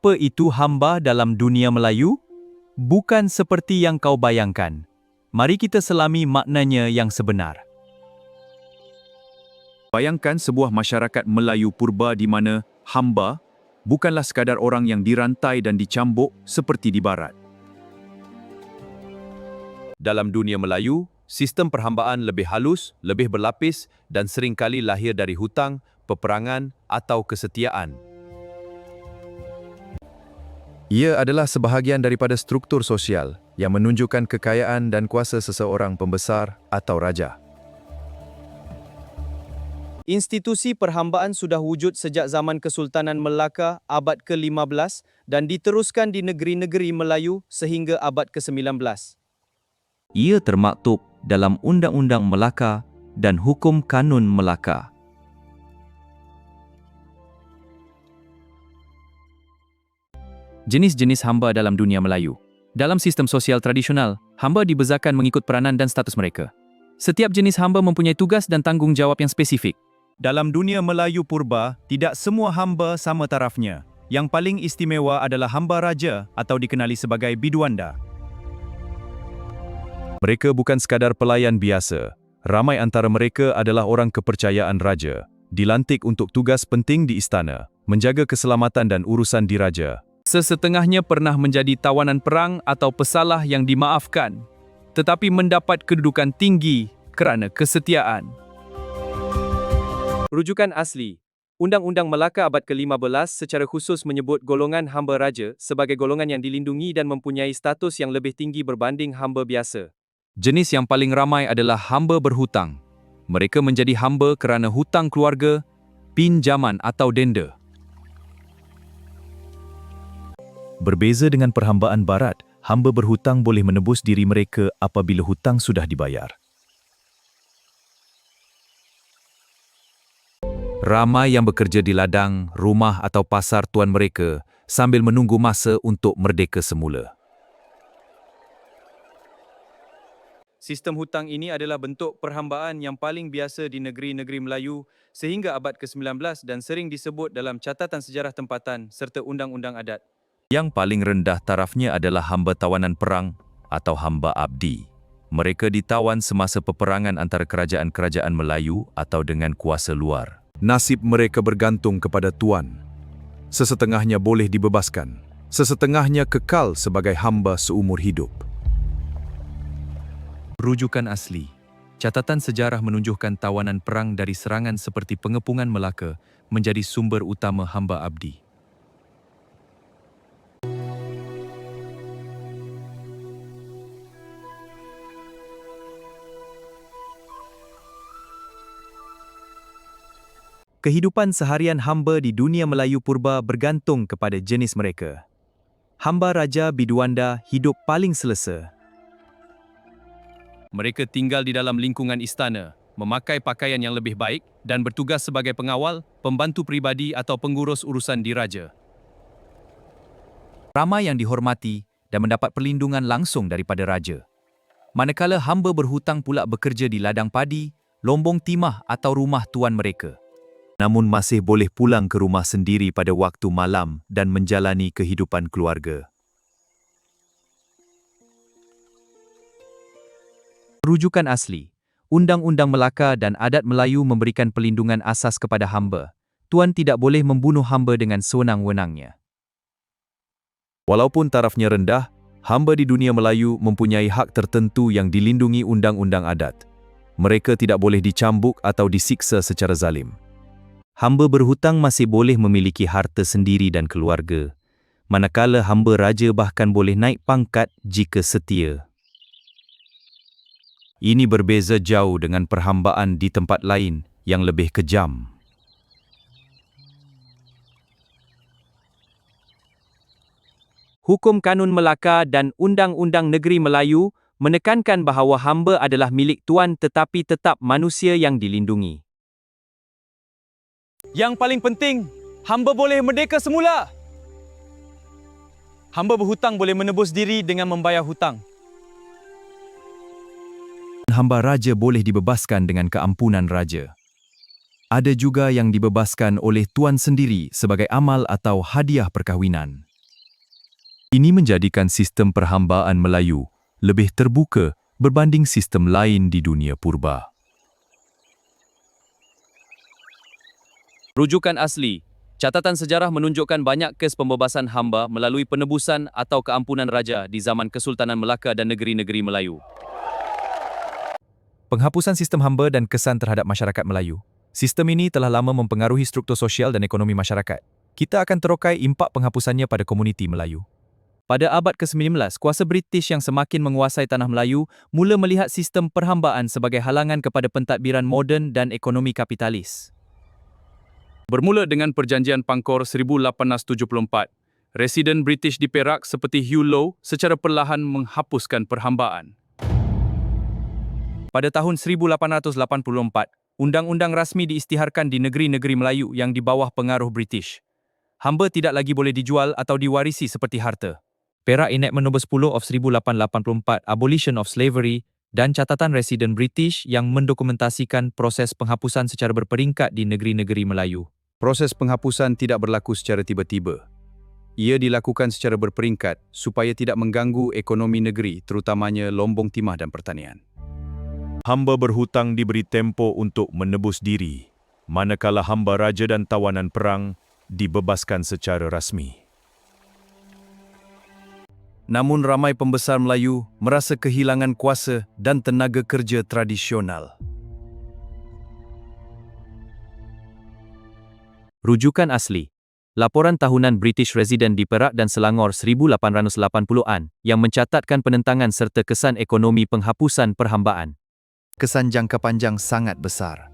Apa itu hamba dalam dunia Melayu? Bukan seperti yang kau bayangkan. Mari kita selami maknanya yang sebenar. Bayangkan sebuah masyarakat Melayu purba di mana hamba bukanlah sekadar orang yang dirantai dan dicambuk seperti di barat. Dalam dunia Melayu, sistem perhambaan lebih halus, lebih berlapis dan seringkali lahir dari hutang, peperangan atau kesetiaan. Ia adalah sebahagian daripada struktur sosial yang menunjukkan kekayaan dan kuasa seseorang pembesar atau raja. Institusi perhambaan sudah wujud sejak zaman Kesultanan Melaka abad ke-15 dan diteruskan di negeri-negeri Melayu sehingga abad ke-19. Ia termaktub dalam Undang-Undang Melaka dan Hukum Kanun Melaka. Jenis-jenis hamba dalam dunia Melayu. Dalam sistem sosial tradisional, hamba dibezakan mengikut peranan dan status mereka. Setiap jenis hamba mempunyai tugas dan tanggungjawab yang spesifik. Dalam dunia Melayu purba, tidak semua hamba sama tarafnya. Yang paling istimewa adalah hamba raja atau dikenali sebagai biduanda. Mereka bukan sekadar pelayan biasa. Ramai antara mereka adalah orang kepercayaan raja, dilantik untuk tugas penting di istana, menjaga keselamatan dan urusan diraja. Sesetengahnya pernah menjadi tawanan perang atau pesalah yang dimaafkan, tetapi mendapat kedudukan tinggi kerana kesetiaan. Rujukan asli. Undang-Undang Melaka abad ke-15 secara khusus menyebut golongan hamba raja sebagai golongan yang dilindungi dan mempunyai status yang lebih tinggi berbanding hamba biasa. Jenis yang paling ramai adalah hamba berhutang. Mereka menjadi hamba kerana hutang keluarga, pinjaman atau denda. Berbeza dengan perhambaan barat, hamba berhutang boleh menebus diri mereka apabila hutang sudah dibayar. Ramai yang bekerja di ladang, rumah atau pasar tuan mereka sambil menunggu masa untuk merdeka semula. Sistem hutang ini adalah bentuk perhambaan yang paling biasa di negeri-negeri Melayu sehingga abad ke-19 dan sering disebut dalam catatan sejarah tempatan serta undang-undang adat. Yang paling rendah tarafnya adalah hamba tawanan perang atau hamba abdi. Mereka ditawan semasa peperangan antara kerajaan-kerajaan Melayu atau dengan kuasa luar. Nasib mereka bergantung kepada tuan. Sesetengahnya boleh dibebaskan, sesetengahnya kekal sebagai hamba seumur hidup. Rujukan asli. Catatan sejarah menunjukkan tawanan perang dari serangan seperti pengepungan Melaka menjadi sumber utama hamba abdi. Kehidupan seharian hamba di dunia Melayu purba bergantung kepada jenis mereka. Hamba raja biduanda hidup paling selesa. Mereka tinggal di dalam lingkungan istana, memakai pakaian yang lebih baik dan bertugas sebagai pengawal, pembantu pribadi atau pengurus urusan diraja. Ramai yang dihormati dan mendapat perlindungan langsung daripada raja. Manakala hamba berhutang pula bekerja di ladang padi, lombong timah atau rumah tuan mereka. Namun masih boleh pulang ke rumah sendiri pada waktu malam dan menjalani kehidupan keluarga. Rujukan asli. Undang-Undang Melaka dan Adat Melayu memberikan perlindungan asas kepada hamba. Tuan tidak boleh membunuh hamba dengan sewenang-wenangnya. Walaupun tarafnya rendah, hamba di dunia Melayu mempunyai hak tertentu yang dilindungi undang-undang adat. Mereka tidak boleh dicambuk atau disiksa secara zalim. Hamba berhutang masih boleh memiliki harta sendiri dan keluarga, manakala hamba raja bahkan boleh naik pangkat jika setia. Ini berbeza jauh dengan perhambaan di tempat lain yang lebih kejam. Hukum Kanun Melaka dan Undang-Undang Negeri Melayu menekankan bahawa hamba adalah milik tuan tetapi tetap manusia yang dilindungi. Yang paling penting, hamba boleh merdeka semula. Hamba berhutang boleh menebus diri dengan membayar hutang. Hamba raja boleh dibebaskan dengan keampunan raja. Ada juga yang dibebaskan oleh tuan sendiri sebagai amal atau hadiah perkahwinan. Ini menjadikan sistem perhambaan Melayu lebih terbuka berbanding sistem lain di dunia purba. Rujukan asli. Catatan sejarah menunjukkan banyak kes pembebasan hamba melalui penebusan atau keampunan raja di zaman Kesultanan Melaka dan negeri-negeri Melayu. Penghapusan sistem hamba dan kesan terhadap masyarakat Melayu. Sistem ini telah lama mempengaruhi struktur sosial dan ekonomi masyarakat. Kita akan terokai impak penghapusannya pada komuniti Melayu. Pada abad ke-19, kuasa British yang semakin menguasai tanah Melayu mula melihat sistem perhambaan sebagai halangan kepada pentadbiran moden dan ekonomi kapitalis. Bermula dengan Perjanjian Pangkor 1874, residen British di Perak seperti Hugh Lowe secara perlahan menghapuskan perhambaan. Pada tahun 1884, undang-undang rasmi diisytiharkan di negeri-negeri Melayu yang di bawah pengaruh British. Hamba tidak lagi boleh dijual atau diwarisi seperti harta. Perak Enactment No. 10 of 1884, Abolition of Slavery, dan catatan residen British yang mendokumentasikan proses penghapusan secara berperingkat di negeri-negeri Melayu. Proses penghapusan tidak berlaku secara tiba-tiba. Ia dilakukan secara berperingkat supaya tidak mengganggu ekonomi negeri, terutamanya lombong timah dan pertanian. Hamba berhutang diberi tempoh untuk menebus diri, manakala hamba raja dan tawanan perang dibebaskan secara rasmi. Namun ramai pembesar Melayu merasa kehilangan kuasa dan tenaga kerja tradisional. Rujukan asli. Laporan tahunan British Resident di Perak dan Selangor 1880-an yang mencatatkan penentangan serta kesan ekonomi penghapusan perhambaan. Kesan jangka panjang sangat besar.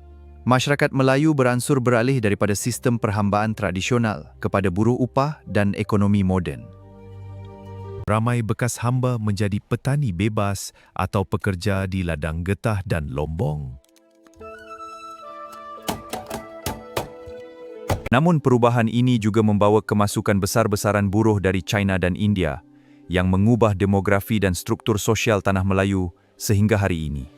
Masyarakat Melayu beransur beralih daripada sistem perhambaan tradisional kepada buruh upah dan ekonomi moden. Ramai bekas hamba menjadi petani bebas atau pekerja di ladang getah dan lombong. Namun perubahan ini juga membawa kemasukan besar-besaran buruh dari China dan India yang mengubah demografi dan struktur sosial tanah Melayu sehingga hari ini.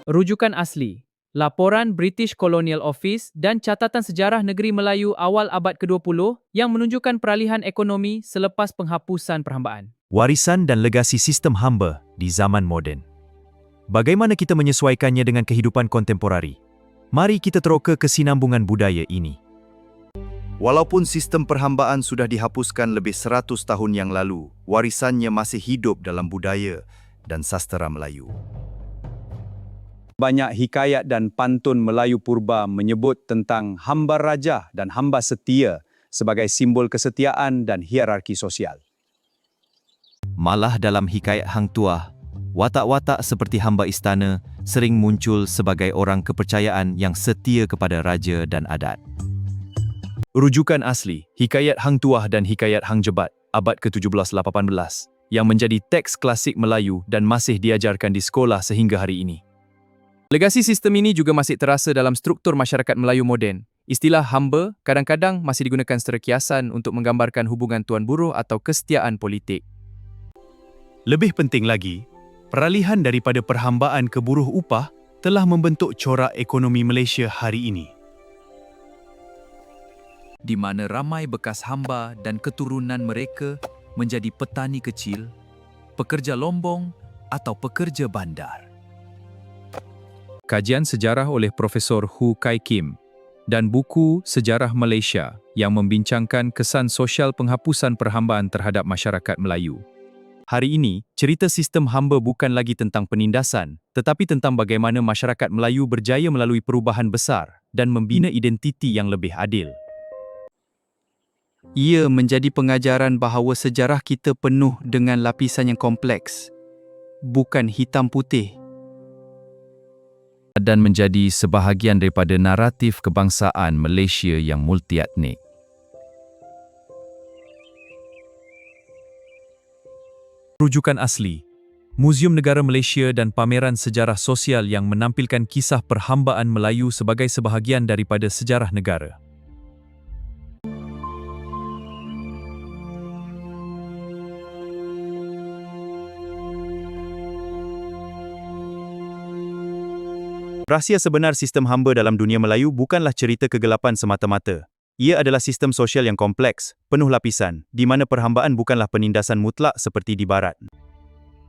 Rujukan asli. Laporan British Colonial Office dan catatan sejarah negeri Melayu awal abad ke-20 yang menunjukkan peralihan ekonomi selepas penghapusan perhambaan. Warisan dan legasi sistem hamba di zaman moden. Bagaimana kita menyesuaikannya dengan kehidupan kontemporari? Mari kita teroka kesinambungan budaya ini. Walaupun sistem perhambaan sudah dihapuskan lebih 100 tahun yang lalu, warisannya masih hidup dalam budaya dan sastera Melayu. Banyak hikayat dan pantun Melayu purba menyebut tentang hamba raja dan hamba setia sebagai simbol kesetiaan dan hierarki sosial. Malah dalam hikayat Hang Tuah, watak-watak seperti hamba istana sering muncul sebagai orang kepercayaan yang setia kepada raja dan adat. Rujukan asli, hikayat Hang Tuah dan hikayat Hang Jebat, abad ke-17-18, yang menjadi teks klasik Melayu dan masih diajarkan di sekolah sehingga hari ini. Legasi sistem ini juga masih terasa dalam struktur masyarakat Melayu moden. Istilah hamba kadang-kadang masih digunakan secara kiasan untuk menggambarkan hubungan tuan buruh atau kesetiaan politik. Lebih penting lagi, peralihan daripada perhambaan ke buruh upah telah membentuk corak ekonomi Malaysia hari ini, di mana ramai bekas hamba dan keturunan mereka menjadi petani kecil, pekerja lombong atau pekerja bandar. Kajian sejarah oleh Profesor Hu Kai Kim dan buku Sejarah Malaysia yang membincangkan kesan sosial penghapusan perhambaan terhadap masyarakat Melayu. Hari ini, cerita sistem hamba bukan lagi tentang penindasan, tetapi tentang bagaimana masyarakat Melayu berjaya melalui perubahan besar dan membina identiti yang lebih adil. Ia menjadi pengajaran bahawa sejarah kita penuh dengan lapisan yang kompleks, bukan hitam putih, dan menjadi sebahagian daripada naratif kebangsaan Malaysia yang multietnik. Rujukan asli, Muzium Negara Malaysia dan pameran sejarah sosial yang menampilkan kisah perhambaan Melayu sebagai sebahagian daripada sejarah negara. Rahsia sebenar sistem hamba dalam dunia Melayu bukanlah cerita kegelapan semata-mata. Ia adalah sistem sosial yang kompleks, penuh lapisan, di mana perhambaan bukanlah penindasan mutlak seperti di barat.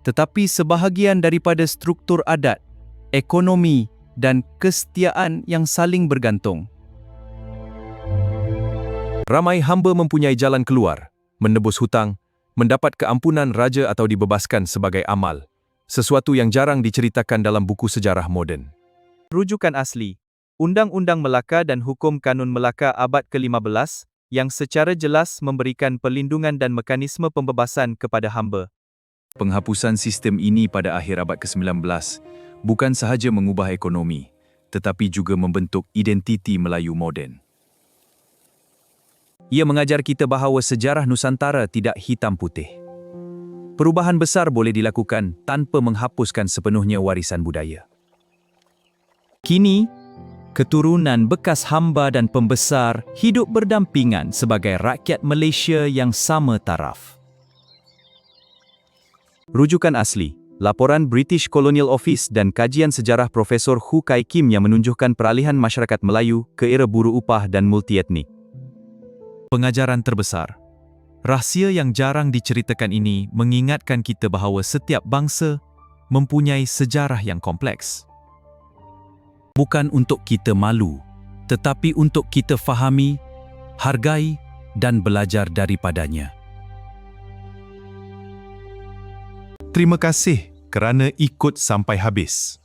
Tetapi sebahagian daripada struktur adat, ekonomi dan kesetiaan yang saling bergantung. Ramai hamba mempunyai jalan keluar, menebus hutang, mendapat keampunan raja atau dibebaskan sebagai amal, sesuatu yang jarang diceritakan dalam buku sejarah moden. Rujukan asli, Undang-Undang Melaka dan Hukum Kanun Melaka abad ke-15 yang secara jelas memberikan perlindungan dan mekanisme pembebasan kepada hamba. Penghapusan sistem ini pada akhir abad ke-19 bukan sahaja mengubah ekonomi, tetapi juga membentuk identiti Melayu moden. Ia mengajar kita bahawa sejarah Nusantara tidak hitam putih. Perubahan besar boleh dilakukan tanpa menghapuskan sepenuhnya warisan budaya. Kini, keturunan bekas hamba dan pembesar hidup berdampingan sebagai rakyat Malaysia yang sama taraf. Rujukan asli, laporan British Colonial Office dan kajian sejarah Profesor Hu Kai Kim yang menunjukkan peralihan masyarakat Melayu ke era buruh upah dan multietnik. Pengajaran terbesar. Rahsia yang jarang diceritakan ini mengingatkan kita bahawa setiap bangsa mempunyai sejarah yang kompleks. Bukan untuk kita malu, tetapi untuk kita fahami, hargai dan belajar daripadanya. Terima kasih kerana ikut sampai habis.